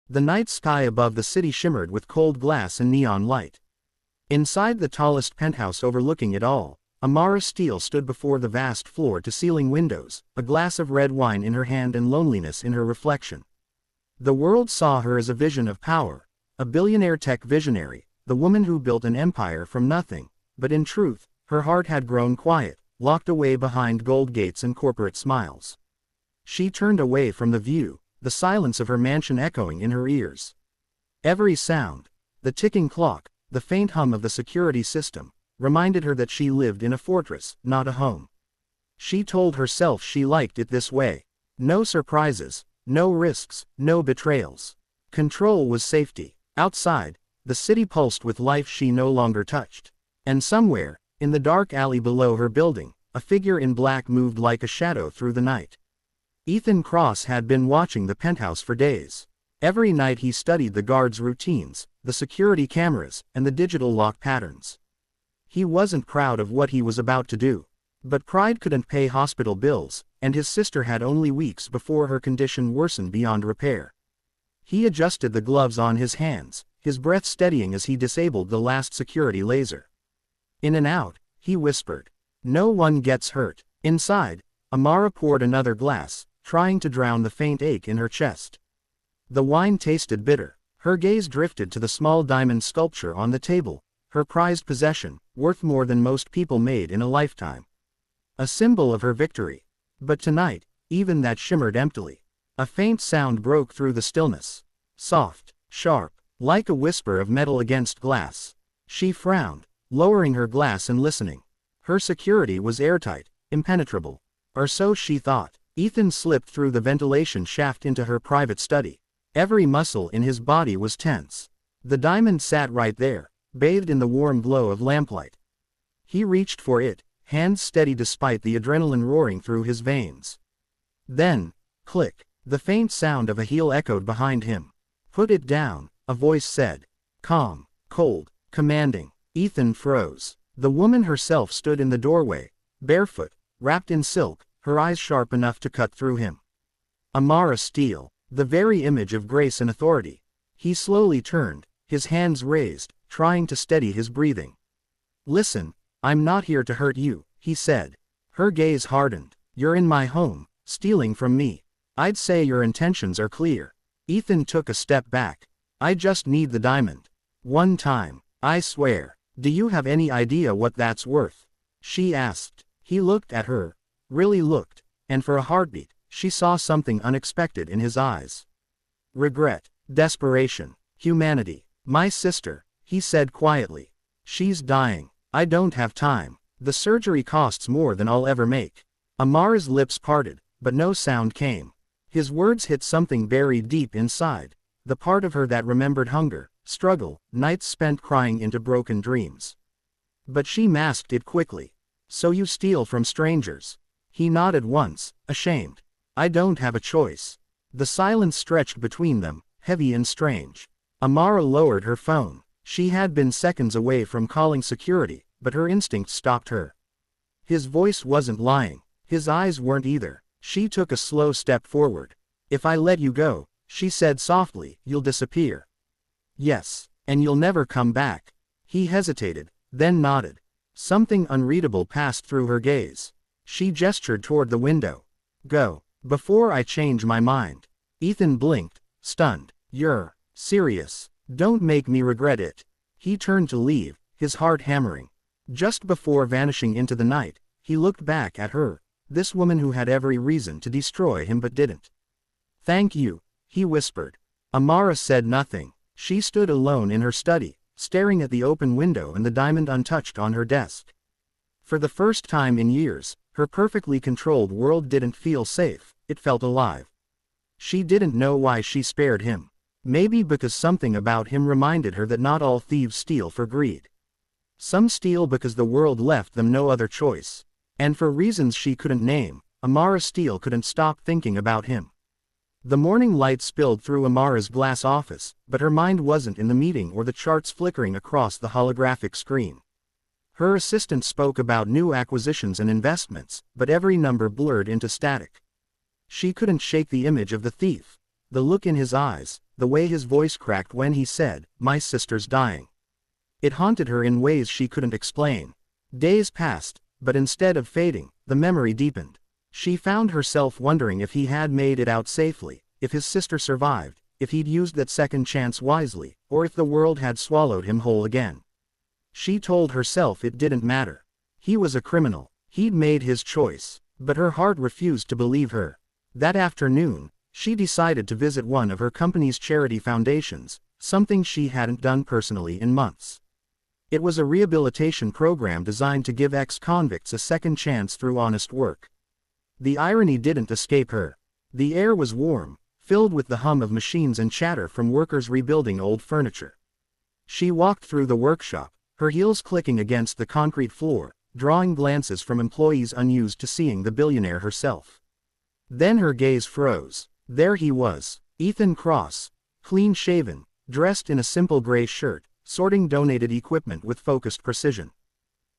The night sky above the city shimmered with cold glass and neon light. Inside the tallest penthouse overlooking it all, Amara Steele stood before the vast floor-to-ceiling windows, a glass of red wine in her hand and loneliness in her reflection. The world saw her as a vision of power, a billionaire tech visionary, the woman who built an empire from nothing, but in truth, her heart had grown quiet, locked away behind gold gates and corporate smiles. She turned away from the view, the silence of her mansion echoing in her ears. Every sound, the ticking clock, the faint hum of the security system, reminded her that she lived in a fortress, not a home. She told herself she liked it this way. No surprises, no risks, no betrayals. Control was safety. Outside, the city pulsed with life she no longer touched. And somewhere, in the dark alley below her building, a figure in black moved like a shadow through the night. Ethan Cross had been watching the penthouse for days. Every night he studied the guards' routines, the security cameras, and the digital lock patterns. He wasn't proud of what he was about to do. But pride couldn't pay hospital bills, and his sister had only weeks before her condition worsened beyond repair. He adjusted the gloves on his hands, his breath steadying as he disabled the last security laser. In and out, he whispered. No one gets hurt. Inside, Amara poured another glass, trying to drown the faint ache in her chest. The wine tasted bitter. Her gaze drifted to the small diamond sculpture on the table, her prized possession, worth more than most people made in a lifetime. A symbol of her victory. But tonight, even that shimmered emptily. A faint sound broke through the stillness. Soft, sharp, like a whisper of metal against glass. She frowned, lowering her glass and listening. Her security was airtight, impenetrable. Or so she thought. Ethan slipped through the ventilation shaft into her private study. Every muscle in his body was tense. The diamond sat right there, bathed in the warm glow of lamplight. He reached for it, hands steady despite the adrenaline roaring through his veins. Then, click, the faint sound of a heel echoed behind him. Put it down, a voice said. Calm, cold, commanding. Ethan froze. The woman herself stood in the doorway, barefoot, wrapped in silk, her eyes sharp enough to cut through him. Amara Steele, the very image of grace and authority. He slowly turned, his hands raised, trying to steady his breathing. Listen, I'm not here to hurt you, he said. Her gaze hardened. You're in my home, stealing from me. I'd say your intentions are clear. Ethan took a step back. I just need the diamond. One time, I swear. Do you have any idea what that's worth? She asked. He looked at her. Really looked, and for a heartbeat, she saw something unexpected in his eyes. Regret, desperation, humanity. My sister, he said quietly. She's dying. I don't have time. The surgery costs more than I'll ever make. Amara's lips parted, but no sound came. His words hit something buried deep inside, the part of her that remembered hunger, struggle, nights spent crying into broken dreams. But she masked it quickly. So you steal from strangers? He nodded once, ashamed. I don't have a choice. The silence stretched between them, heavy and strange. Amara lowered her phone. She had been seconds away from calling security, but her instinct stopped her. His voice wasn't lying. His eyes weren't either. She took a slow step forward. If I let you go, she said softly, you'll disappear. Yes, and you'll never come back. He hesitated, then nodded. Something unreadable passed through her gaze. She gestured toward the window. Go, before I change my mind. Ethan blinked, stunned. You're serious. Don't make me regret it. He turned to leave, his heart hammering. Just before vanishing into the night, he looked back at her, this woman who had every reason to destroy him but didn't. Thank you, he whispered. Amara said nothing. She stood alone in her study, staring at the open window and the diamond untouched on her desk. For the first time in years, her perfectly controlled world didn't feel safe, it felt alive. She didn't know why she spared him. Maybe because something about him reminded her that not all thieves steal for greed. Some steal because the world left them no other choice. And for reasons she couldn't name, Amara Steele couldn't stop thinking about him. The morning light spilled through Amara's glass office, but her mind wasn't in the meeting or the charts flickering across the holographic screen. Her assistant spoke about new acquisitions and investments, but every number blurred into static. She couldn't shake the image of the thief, the look in his eyes, the way his voice cracked when he said, "My sister's dying." It haunted her in ways she couldn't explain. Days passed, but instead of fading, the memory deepened. She found herself wondering if he had made it out safely, if his sister survived, if he'd used that second chance wisely, or if the world had swallowed him whole again. She told herself it didn't matter. He was a criminal. He'd made his choice. But her heart refused to believe her. That afternoon, she decided to visit one of her company's charity foundations, something she hadn't done personally in months. It was a rehabilitation program designed to give ex-convicts a second chance through honest work. The irony didn't escape her. The air was warm, filled with the hum of machines and chatter from workers rebuilding old furniture. She walked through the workshop, her heels clicking against the concrete floor, drawing glances from employees unused to seeing the billionaire herself. Then her gaze froze. There he was, Ethan Cross, clean-shaven, dressed in a simple gray shirt, sorting donated equipment with focused precision.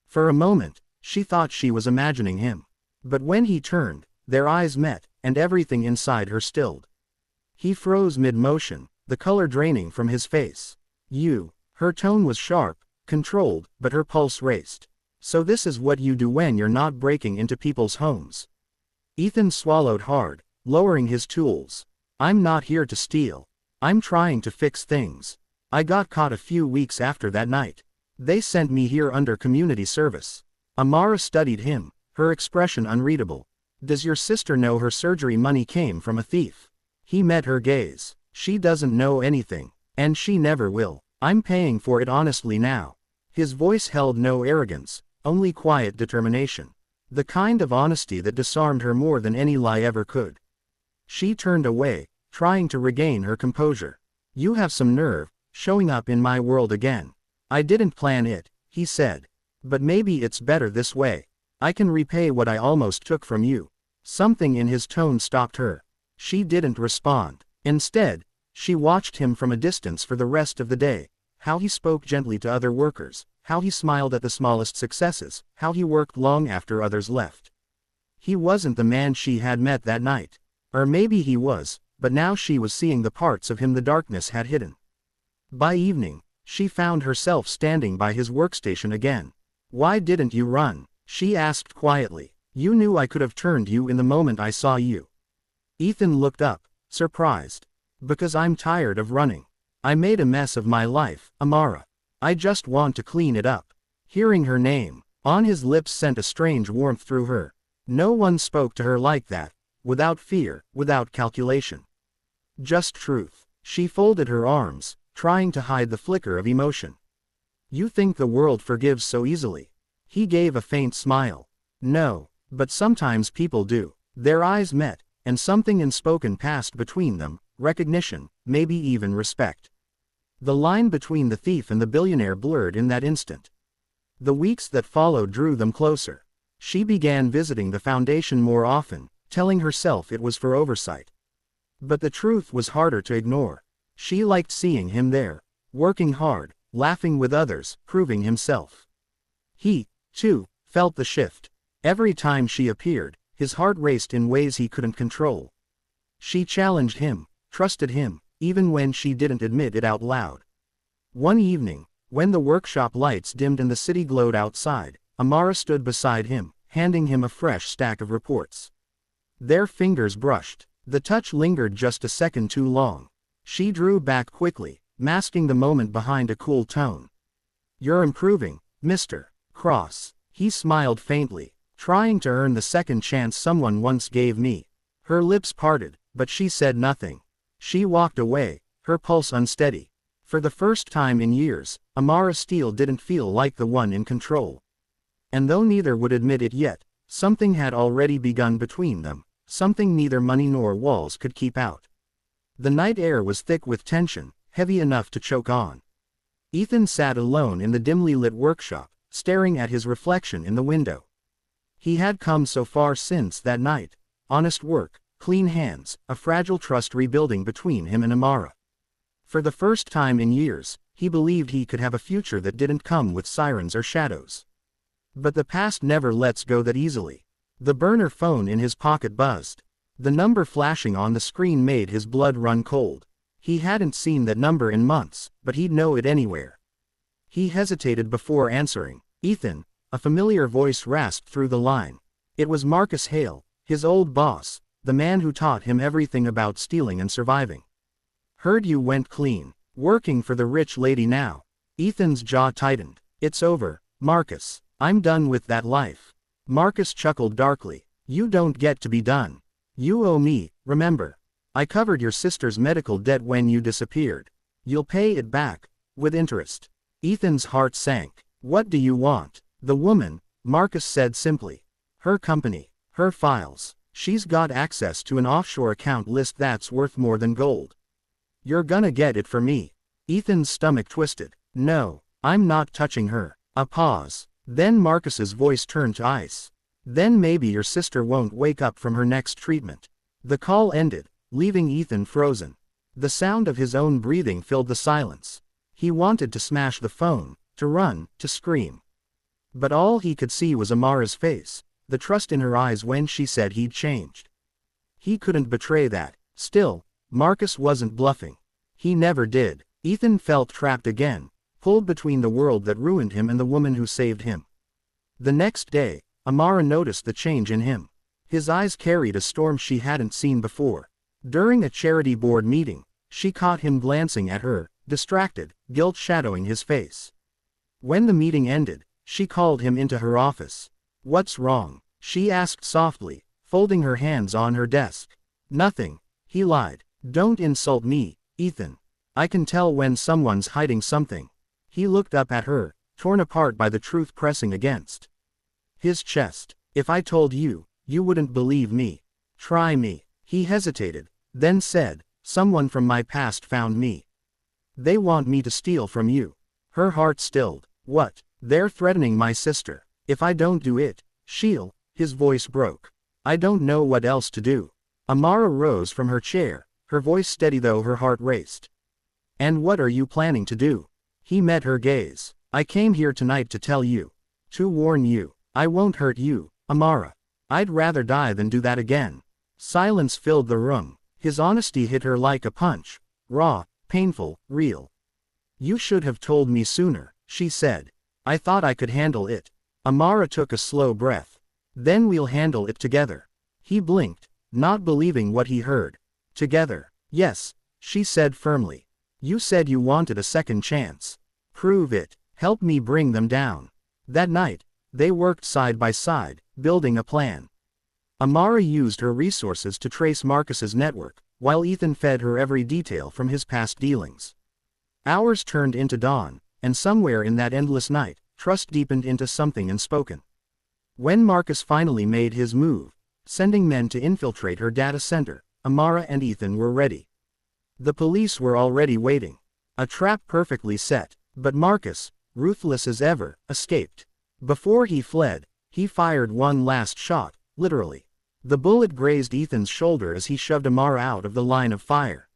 For a moment, she thought she was imagining him. But when he turned, their eyes met, and everything inside her stilled. He froze mid-motion, the color draining from his face. "You." Her tone was sharp, controlled, but her pulse raced. "So this is what you do when you're not breaking into people's homes." Ethan swallowed hard, lowering his tools. "I'm not here to steal. I'm trying to fix things. I got caught a few weeks after that night. They sent me here under community service." Amara studied him, her expression unreadable. "Does your sister know her surgery money came from a thief?" He met her gaze. "She doesn't know anything. And she never will. I'm paying for it honestly now." His voice held no arrogance, only quiet determination. The kind of honesty that disarmed her more than any lie ever could. She turned away, trying to regain her composure. "You have some nerve, showing up in my world again." "I didn't plan it," he said. "But maybe it's better this way. I can repay what I almost took from you." Something in his tone stopped her. She didn't respond. Instead, she watched him from a distance for the rest of the day. How he spoke gently to other workers, how he smiled at the smallest successes, how he worked long after others left. He wasn't the man she had met that night. Or maybe he was, but now she was seeing the parts of him the darkness had hidden. By evening, she found herself standing by his workstation again. "Why didn't you run?" she asked quietly. "You knew I could have turned you in the moment I saw you." Ethan looked up, surprised. "Because I'm tired of running. I made a mess of my life, Amara. I just want to clean it up." Hearing her name, on his lips sent a strange warmth through her. No one spoke to her like that, without fear, without calculation. Just truth. She folded her arms, trying to hide the flicker of emotion. "You think the world forgives so easily?" He gave a faint smile. "No, but sometimes people do." Their eyes met, and something unspoken passed between them, recognition, maybe even respect. The line between the thief and the billionaire blurred in that instant. The weeks that followed drew them closer. She began visiting the foundation more often, telling herself it was for oversight. But the truth was harder to ignore. She liked seeing him there, working hard, laughing with others, proving himself. He, too, felt the shift. Every time she appeared, his heart raced in ways he couldn't control. She challenged him, trusted him, even when she didn't admit it out loud. One evening, when the workshop lights dimmed and the city glowed outside, Amara stood beside him, handing him a fresh stack of reports. Their fingers brushed. The touch lingered just a second too long. She drew back quickly, masking the moment behind a cool tone. "You're improving, Mr. Cross." He smiled faintly. "Trying to earn the second chance someone once gave me." Her lips parted, but she said nothing. She walked away, her pulse unsteady. For the first time in years, Amara Steele didn't feel like the one in control. And though neither would admit it yet, something had already begun between them, something neither money nor walls could keep out. The night air was thick with tension, heavy enough to choke on. Ethan sat alone in the dimly lit workshop, staring at his reflection in the window. He had come so far since that night. Honest work, clean hands, a fragile trust rebuilding between him and Amara. For the first time in years, he believed he could have a future that didn't come with sirens or shadows. But the past never lets go that easily. The burner phone in his pocket buzzed. The number flashing on the screen made his blood run cold. He hadn't seen that number in months, but he'd know it anywhere. He hesitated before answering. "Ethan," a familiar voice rasped through the line. It was Marcus Hale, his old boss, the man who taught him everything about stealing and surviving. "Heard you went clean. Working for the rich lady now." Ethan's jaw tightened. "It's over, Marcus. I'm done with that life." Marcus chuckled darkly. "You don't get to be done. You owe me, remember? I covered your sister's medical debt when you disappeared. You'll pay it back, with interest." Ethan's heart sank. "What do you want?" "The woman," Marcus said simply. "Her company. Her files. She's got access to an offshore account list that's worth more than gold. You're gonna get it for me." Ethan's stomach twisted. "No, I'm not touching her." A pause. Then Marcus's voice turned to ice. "Then maybe your sister won't wake up from her next treatment." The call ended, leaving Ethan frozen. The sound of his own breathing filled the silence. He wanted to smash the phone, to run, to scream. But all he could see was Amara's face, the trust in her eyes when she said he'd changed. He couldn't betray that. Still, Marcus wasn't bluffing. He never did. Ethan felt trapped again, pulled between the world that ruined him and the woman who saved him. The next day, Amara noticed the change in him. His eyes carried a storm she hadn't seen before. During a charity board meeting, she caught him glancing at her, distracted, guilt shadowing his face. When the meeting ended, she called him into her office. "What's wrong?" she asked softly, folding her hands on her desk. "Nothing," he lied. "Don't insult me, Ethan. I can tell when someone's hiding something." He looked up at her, torn apart by the truth pressing against his chest. "If I told you, you wouldn't believe me. Try me." He hesitated, then said, "Someone from my past found me. They want me to steal from you." Her heart stilled. "What?" "They're threatening my sister. If I don't do it, she'll..." His voice broke. "I don't know what else to do." Amara rose from her chair, her voice steady though her heart raced. "And what are you planning to do?" He met her gaze. "I came here tonight to tell you. To warn you. I won't hurt you, Amara. I'd rather die than do that again." Silence filled the room. His honesty hit her like a punch. Raw, painful, real. "You should have told me sooner," she said. "I thought I could handle it." Amara took a slow breath. "Then we'll handle it together." He blinked, not believing what he heard. "Together?" "Yes," she said firmly. "You said you wanted a second chance. Prove it. Help me bring them down." That night, they worked side by side, building a plan. Amara used her resources to trace Marcus's network, while Ethan fed her every detail from his past dealings. Hours turned into dawn, and somewhere in that endless night, trust deepened into something unspoken. When Marcus finally made his move, sending men to infiltrate her data center, Amara and Ethan were ready. The police were already waiting. A trap perfectly set, but Marcus, ruthless as ever, escaped. Before he fled, he fired one last shot, literally. The bullet grazed Ethan's shoulder as he shoved Amara out of the line of fire.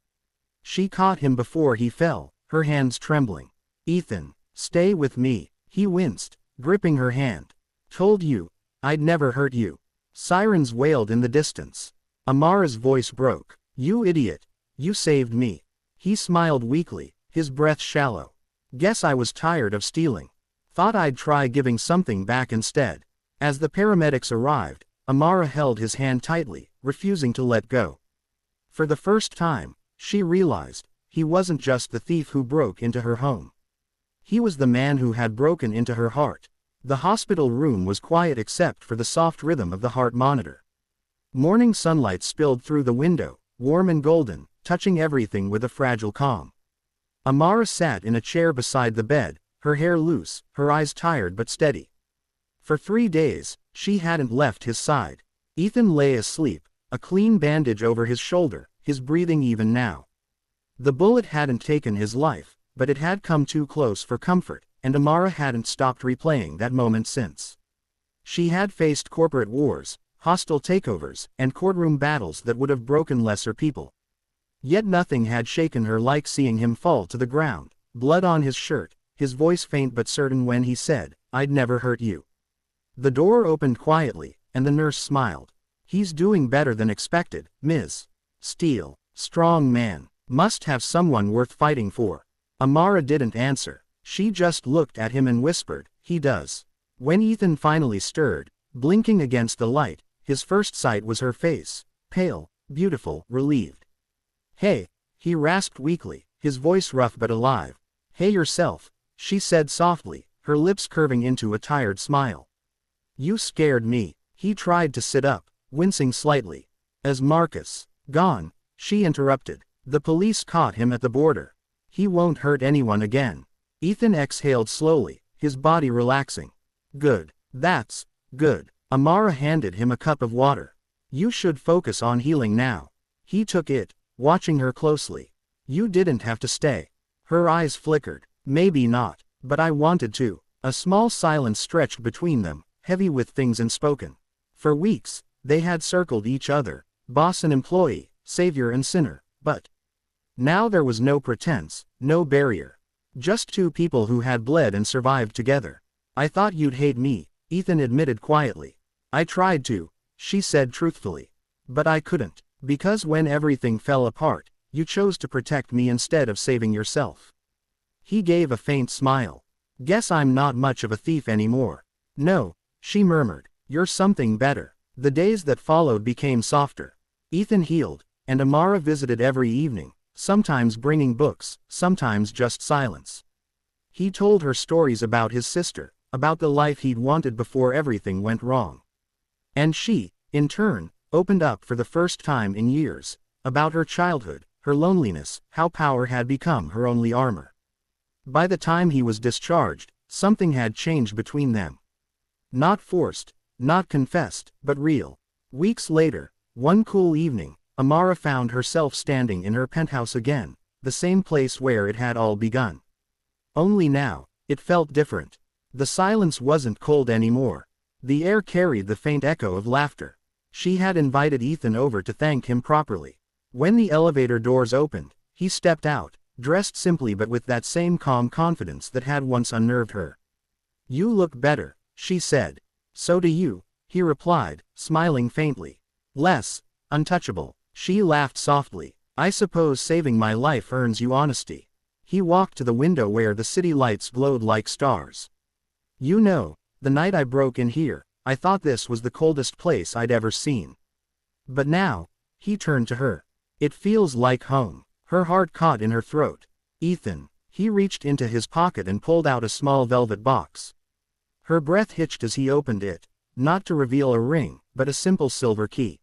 She caught him before he fell, her hands trembling. "Ethan, stay with me," he winced, gripping her hand. "Told you, I'd never hurt you." Sirens wailed in the distance. Amara's voice broke. "You idiot. You saved me." He smiled weakly, his breath shallow. "Guess I was tired of stealing. Thought I'd try giving something back instead." As the paramedics arrived, Amara held his hand tightly, refusing to let go. For the first time, she realized, he wasn't just the thief who broke into her home. He was the man who had broken into her heart. The hospital room was quiet except for the soft rhythm of the heart monitor. Morning sunlight spilled through the window, warm and golden, touching everything with a fragile calm. Amara sat in a chair beside the bed, her hair loose, her eyes tired but steady. For 3 days, she hadn't left his side. Ethan lay asleep, a clean bandage over his shoulder, his breathing even now. The bullet hadn't taken his life, but it had come too close for comfort, and Amara hadn't stopped replaying that moment since. She had faced corporate wars, hostile takeovers, and courtroom battles that would have broken lesser people. Yet nothing had shaken her like seeing him fall to the ground, blood on his shirt, his voice faint but certain when he said, "I'd never hurt you." The door opened quietly, and the nurse smiled. "He's doing better than expected, Ms. Steele." "Strong man." Must have someone worth fighting for. Amara didn't answer. She just looked at him and whispered, "He does." When Ethan finally stirred, blinking against the light, his first sight was her face, pale, beautiful, relieved. "Hey," he rasped weakly, his voice rough but alive. "Hey yourself," she said softly, her lips curving into a tired smile. "You scared me." He tried to sit up, wincing slightly. "As Marcus gone?" she interrupted. "The police caught him at the border. He won't hurt anyone again." Ethan exhaled slowly, his body relaxing. "Good. That's good." Amara handed him a cup of water. "You should focus on healing now." He took it, watching her closely. "You didn't have to stay." Her eyes flickered. "Maybe not, but I wanted to." A small silence stretched between them, heavy with things unspoken. For weeks, they had circled each other, boss and employee, savior and sinner, but now there was no pretense, no barrier. Just two people who had bled and survived together. "I thought you'd hate me," Ethan admitted quietly. "I tried to," she said truthfully. "But I couldn't, because when everything fell apart, you chose to protect me instead of saving yourself." He gave a faint smile. "Guess I'm not much of a thief anymore." "No," she murmured, "you're something better." The days that followed became softer. Ethan healed, and Amara visited every evening, sometimes bringing books, sometimes just silence. He told her stories about his sister, about the life he'd wanted before everything went wrong. And she, in turn, opened up for the first time in years, about her childhood, her loneliness, how power had become her only armor. By the time he was discharged, something had changed between them. Not forced, not confessed, but real. Weeks later, one cool evening, Amara found herself standing in her penthouse again, the same place where it had all begun. Only now, it felt different. The silence wasn't cold anymore. The air carried the faint echo of laughter. She had invited Ethan over to thank him properly. When the elevator doors opened, he stepped out, dressed simply but with that same calm confidence that had once unnerved her. "You look better," she said. "So do you," he replied, smiling faintly. "Less untouchable." She laughed softly. "I suppose saving my life earns you honesty." He walked to the window where the city lights glowed like stars. "You know, the night I broke in here, I thought this was the coldest place I'd ever seen. But now," he turned to her, "it feels like home." Her heart caught in her throat. "Ethan." He reached into his pocket and pulled out a small velvet box. Her breath hitched as he opened it, not to reveal a ring, but a simple silver key.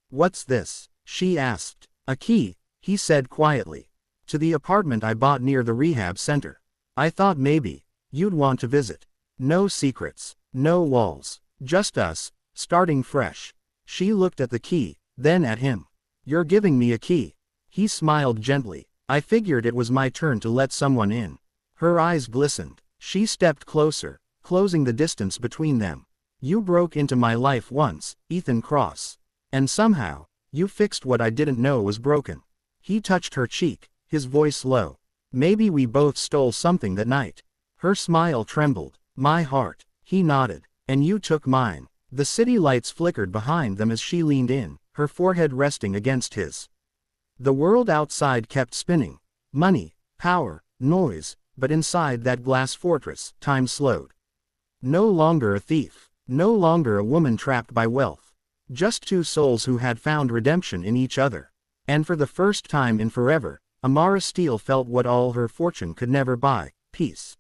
"What's this?" she asked. "A key," he said quietly. "To the apartment I bought near the rehab center. I thought maybe you'd want to visit. No secrets, no walls, just us, starting fresh." She looked at the key, then at him. "You're giving me a key." He smiled gently. "I figured it was my turn to let someone in." Her eyes glistened. She stepped closer, closing the distance between them. "You broke into my life once, Ethan Cross. And somehow, you fixed what I didn't know was broken." He touched her cheek, his voice low. "Maybe we both stole something that night." Her smile trembled. "My heart." He nodded. "And you took mine." The city lights flickered behind them as she leaned in, her forehead resting against his. The world outside kept spinning. Money, power, noise, but inside that glass fortress, time slowed. No longer a thief. No longer a woman trapped by wealth. Just two souls who had found redemption in each other. And for the first time in forever, Amara Steele felt what all her fortune could never buy: peace.